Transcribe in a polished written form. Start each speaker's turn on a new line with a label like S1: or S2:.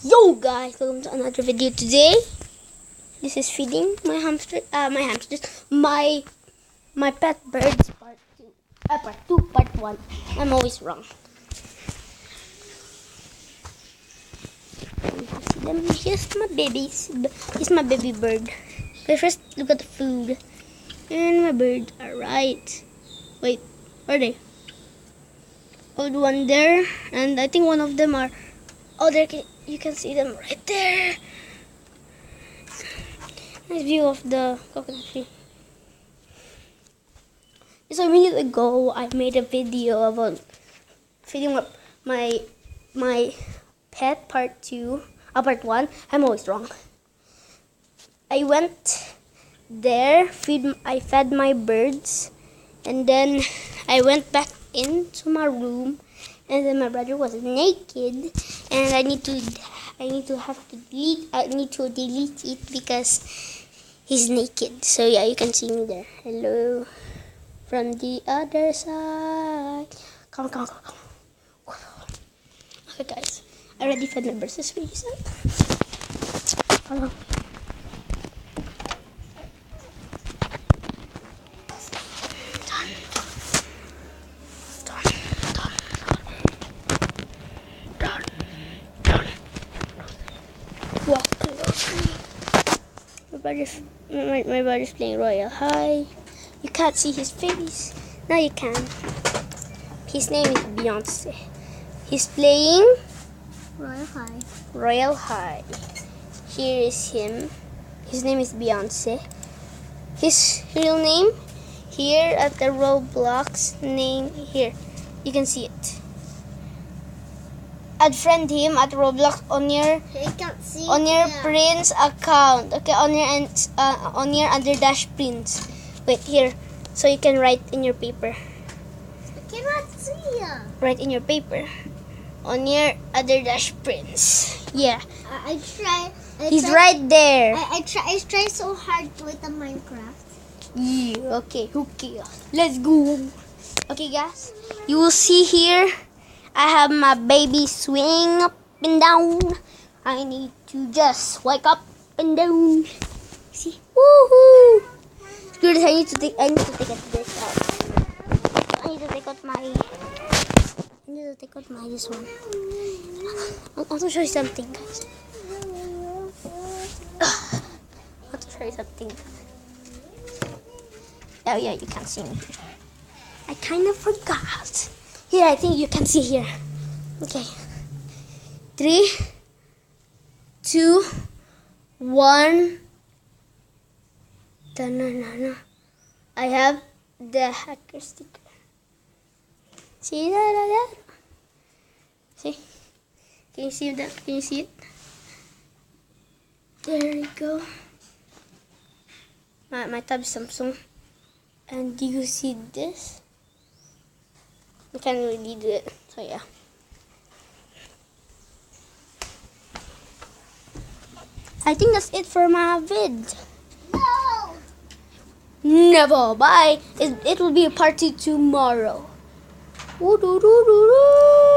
S1: Yo guys, welcome to another video today. This is feeding my pet birds part 2. Part 2, part 1. I'm always wrong. See them? Here's my babies. Here's my baby bird. But first, look at the food. And my birds are right. Wait, where are they? Oh, the one there, and I think one of them are. Oh, there you can see them right there. Nice view of the coconut tree. Just a minute ago, I made a video about feeding up my pet part 2. Part 1. I'm always wrong. I went there, I fed my birds, and then I went back into my room, and then my brother was naked, and I need to delete it because he's naked. So yeah, you can see me there. Hello from the other side. Come on. Okay guys, I already fed my birds. This really sad. Come on. Walk closely. My brother's playing Royal High. You can't see his face. Now you can. His name is Beyonce. He's playing Royal High. Here is him. His name is Beyonce. His real name here at the Roblox name here. You can see it. Add friend him at Roblox on your Prince account. Okay, on your under dash Prince. Wait here, so you can write in your paper.
S2: I cannot see him.
S1: Write in your paper. On your other dash Prince. Yeah. He's right there.
S2: I try so hard with the Minecraft.
S1: Yeah. Okay. Okay. Let's go. Okay, guys. You will see here. I have my baby swing up and down. I need to just wake up and down. See? Woohoo! Good. I need to take this out. I need to take out this one. I want to show you something, guys. I want to show you something. Oh yeah, you can't see me. I kind of forgot. Here, I think you can see here. Okay. 3, 2, 1. No. I have the hacker sticker. See that? See? Can you see that? Can you see it? There you go. My tab is Samsung. And do you see this? I can't really do it, so yeah. I think that's it for my vid.
S2: No!
S1: Never. Bye. It will be a part 2 tomorrow. Ooh, doo, doo, doo, doo.